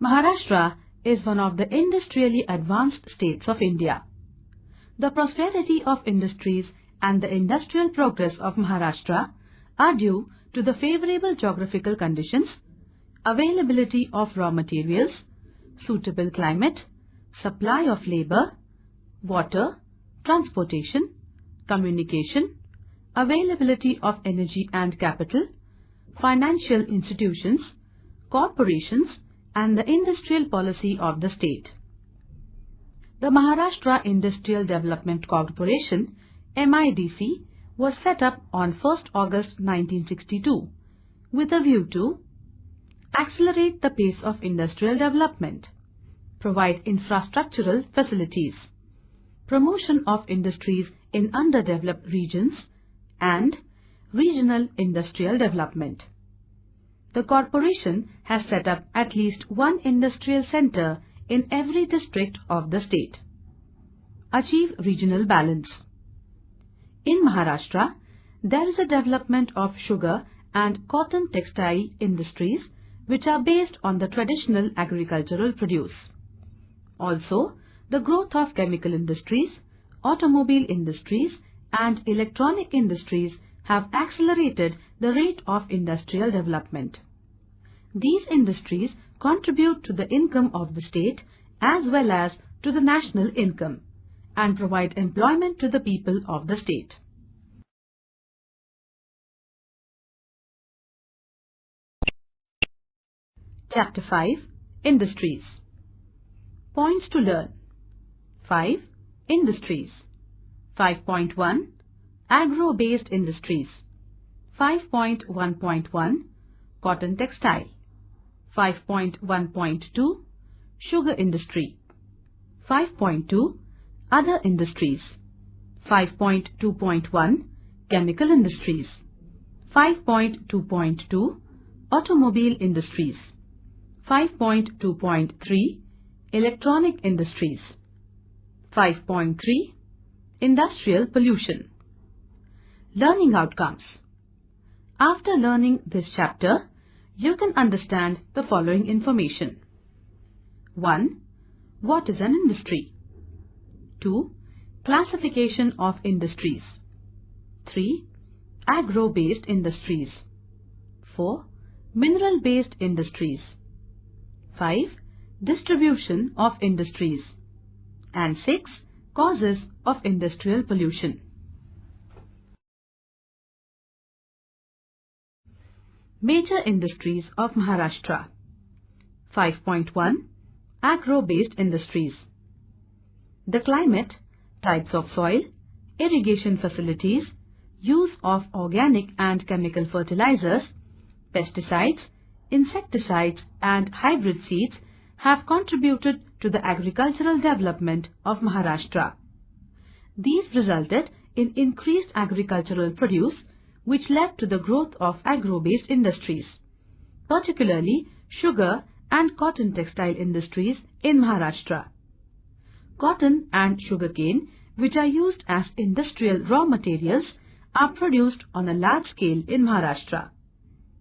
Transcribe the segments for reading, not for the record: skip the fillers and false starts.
Maharashtra is one of the industrially advanced states of India. The prosperity of industries and the industrial progress of Maharashtra are due to the favorable geographical conditions, availability of raw materials, suitable climate, supply of labor, water, transportation, communication, availability of energy and capital, financial institutions, corporations, and the industrial policy of the state. The Maharashtra Industrial Development Corporation (MIDC) was set up on 1st August 1962 with a view to accelerate the pace of industrial development, provide infrastructural facilities, promotion of industries in underdeveloped regions, and regional industrial development. The corporation has set up at least one industrial center in every district of the state. Achieve regional balance. In Maharashtra, there is a development of sugar and cotton textile industries which are based on the traditional agricultural produce. Also, the growth of chemical industries, automobile industries, and electronic industries have accelerated the rate of industrial development. These industries contribute to the income of the state as well as to the national income and provide employment to the people of the state. Chapter 5 Industries. Points to learn. 5. Industries. 5.1 Agro-based industries. 5.1.1 Cotton textile. 5.1.2 Sugar industry. 5.2 Other industries. 5.2.1 Chemical industries. 5.2.2 Automobile industries. 5.2.3 Electronic industries. 5.3 Industrial pollution. Learning outcomes. After learning this chapter, you can understand the following information. 1. What is an industry? 2. Classification of industries. 3. Agro-based industries. 4. Mineral-based industries. 5. Distribution of industries. And 6. Causes of industrial pollution. Major industries of Maharashtra. 5.1 Agro-based industries. The climate, types of soil, irrigation facilities, use of organic and chemical fertilizers, pesticides, insecticides and hybrid seeds have contributed to the agricultural development of Maharashtra. These resulted in increased agricultural produce which led to the growth of agro-based industries, particularly sugar and cotton textile industries in Maharashtra. Cotton and sugarcane, which are used as industrial raw materials, are produced on a large scale in Maharashtra.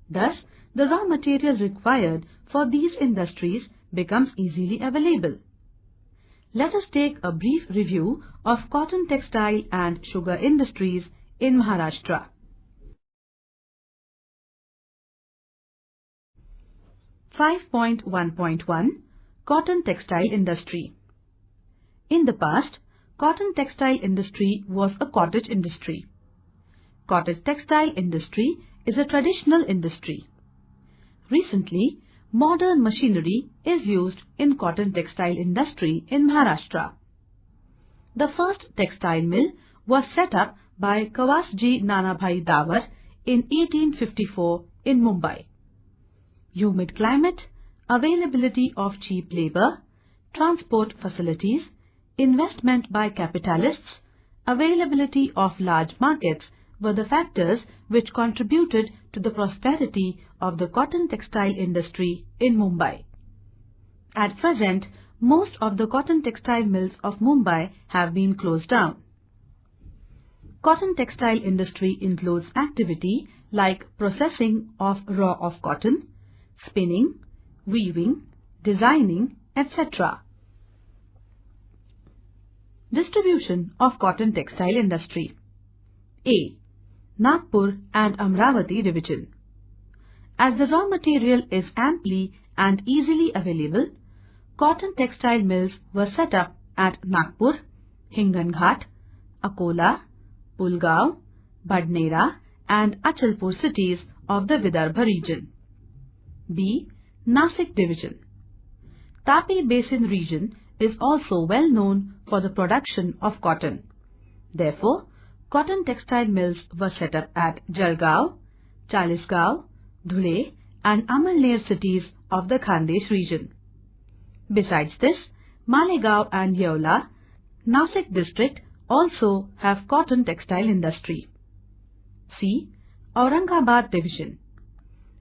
Thus, the raw material required for these industries becomes easily available. Let us take a brief review of cotton textile and sugar industries in Maharashtra. (5.1.1) Cotton textile industry. In the past, cotton textile industry was a cottage industry. Cottage textile industry is a traditional industry. Recently, modern machinery is used in cotton textile industry in Maharashtra. The first textile mill was set up by Kawasji Nanabhai Dawar in 1854 in Mumbai. Humid climate, availability of cheap labor, transport facilities, investment by capitalists, availability of large markets were the factors which contributed to the prosperity of the cotton textile industry in Mumbai. At present, most of the cotton textile mills of Mumbai have been closed down. Cotton textile industry includes activity like processing of raw of cotton, spinning, weaving, designing, etc. Distribution of cotton textile industry. A. Nagpur and Amravati division. As the raw material is amply and easily available, cotton textile mills were set up at Nagpur, Hinganghat, Akola, Pulgaon, Badnera and Achalpur cities of the Vidarbha region. B. Nasik division. Tapi Basin region is also well known for the production of cotton. Therefore, cotton textile mills were set up at Jalgaon, Chalisgaon, Dhule and Amalner cities of the Khandesh region. Besides this, Malegaon and Yeola, Nasik district also have cotton textile industry. C. Aurangabad division.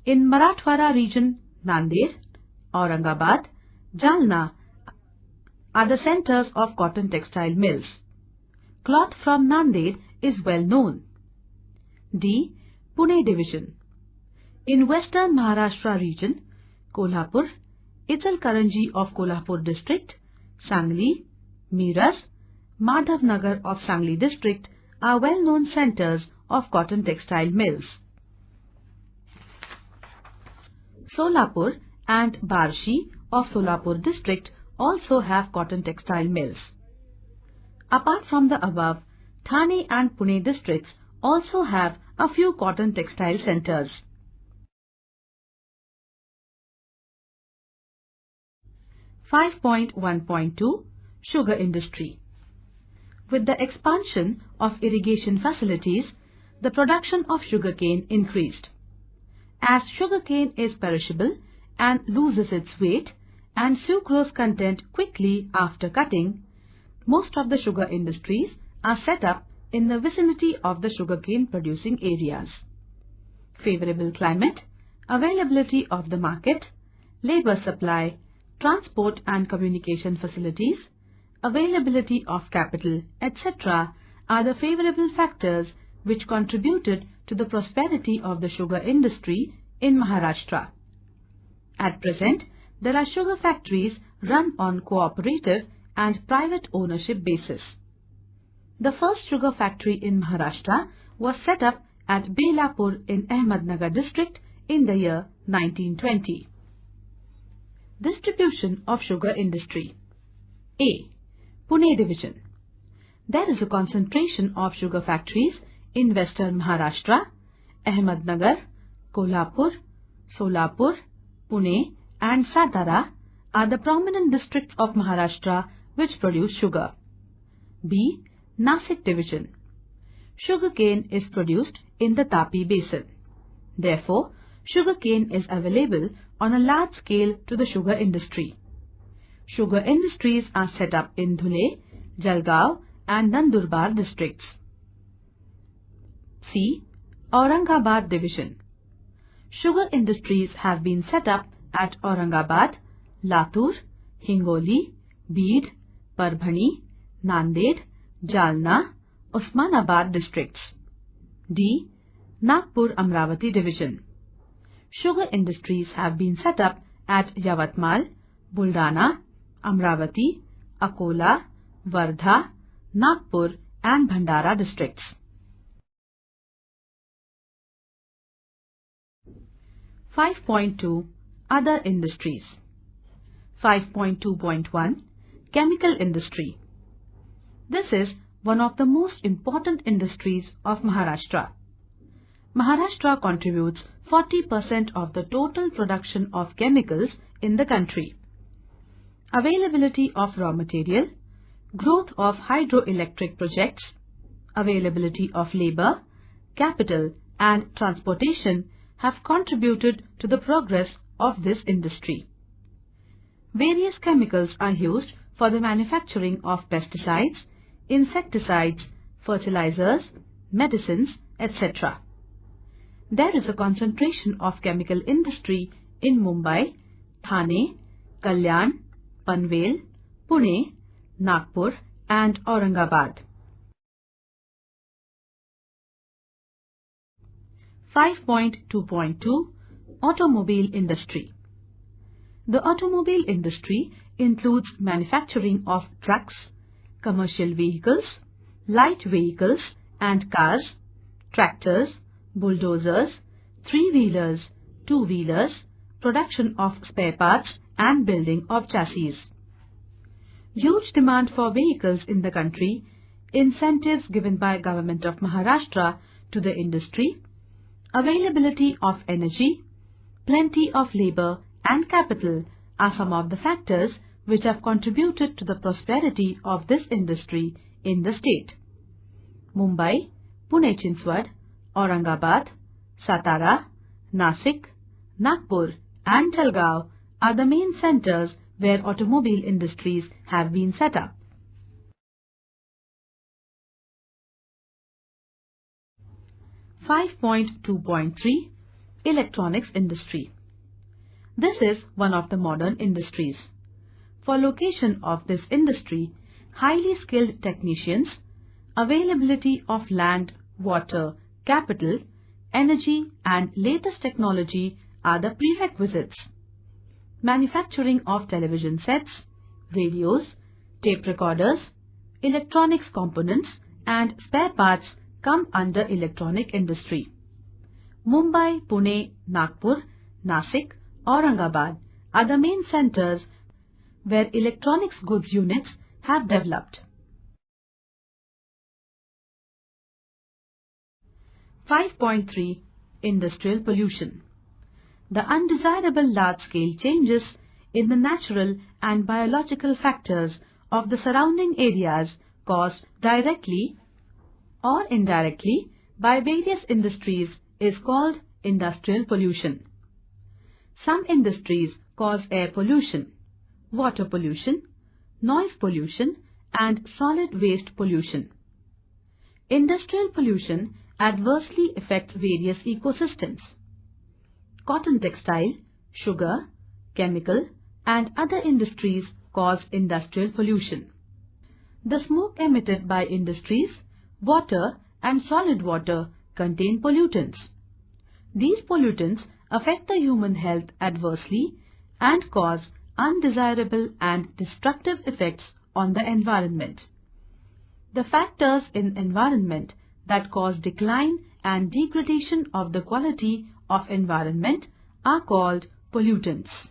In Marathwada region, Nanded, Aurangabad, Jalna are the centers of cotton textile mills. Cloth from Nanded is well known. D. Pune division. In western Maharashtra region, Kolhapur, Ichalkaranji of Kolhapur district, Sangli, Miras, Madhavnagar of Sangli district are well-known centers of cotton textile mills. Solapur and Barshi of Solapur district also have cotton textile mills. Apart from the above, Thane and Pune districts also have a few cotton textile centers. (5.1.2) Sugar industry. With the expansion of irrigation facilities, the production of sugarcane increased. As sugarcane is perishable and loses its weight and sucrose content quickly after cutting, most of the sugar industries are set up in the vicinity of the sugarcane producing areas. Favorable climate, availability of the market, labor supply, transport and communication facilities, availability of capital, etc. are the favorable factors which contributed to the prosperity of the sugar industry in Maharashtra. At present, there are sugar factories run on cooperative and private ownership basis. The first sugar factory in Maharashtra was set up at Belapur in Ahmednagar district in the year 1920. Distribution of sugar industry. A. Pune division. There is a concentration of sugar factories in western Maharashtra. Ahmednagar, Kolhapur, Solapur, Pune and Satara are the prominent districts of Maharashtra which produce sugar. B. Nasik division. Sugarcane is produced in the Tapi Basin. Therefore, sugarcane is available on a large scale to the sugar industry. Sugar industries are set up in Dhule, Jalgaon and Nandurbar districts. C. Aurangabad division. Sugar industries have been set up at Aurangabad, Latur, Hingoli, Beed, Parbhani, Nanded, Jalna, Osmanabad districts. D. Nagpur Amravati division. Sugar industries have been set up at Yavatmal, Buldana, Amravati, Akola, Wardha, Nagpur and Bhandara districts. 5.2 Other industries. 5.2.1 Chemical industry. This is one of the most important industries of Maharashtra. Maharashtra contributes 40% of the total production of chemicals in the country. Availability of raw material, growth of hydroelectric projects, availability of labor, capital and transportation have contributed to the progress of this industry. Various chemicals are used for the manufacturing of pesticides, insecticides, fertilizers, medicines, etc. There is a concentration of chemical industry in Mumbai, Thane, Kalyan, Panvel, Pune, Nagpur and Aurangabad. 5.2.2 Automobile industry. The automobile industry includes manufacturing of trucks, commercial vehicles, light vehicles and cars, tractors, bulldozers, three-wheelers, two-wheelers, production of spare parts and building of chassis. Huge demand for vehicles in the country, incentives given by Government of Maharashtra to the industry, availability of energy, plenty of labor and capital are some of the factors which have contributed to the prosperity of this industry in the state. Mumbai, Pune-Chinswad, Aurangabad, Satara, Nasik, Nagpur and Jalgaon are the main centers where automobile industries have been set up. (5.2.3) Electronics Industry. This is one of the modern industries. For location of this industry, highly skilled technicians, availability of land, water, capital, energy and latest technology are the prerequisites. Manufacturing of television sets, radios, tape recorders, electronics components and spare parts come under electronic industry. Mumbai, Pune, Nagpur, Nasik, Aurangabad are the main centers where electronics goods units have developed. 5.3 Industrial Pollution. The undesirable large-scale changes in the natural and biological factors of the surrounding areas caused directly or indirectly by various industries is called industrial pollution. Some industries cause air pollution, water pollution, noise pollution and solid waste pollution. Industrial pollution adversely affects various ecosystems. Cotton textile, sugar, chemical and other industries cause industrial pollution. The smoke emitted by industries, water and solid water contain pollutants. These pollutants affect the human health adversely and cause undesirable and destructive effects on the environment. The factors in environment that cause decline and degradation of the quality of environment are called pollutants.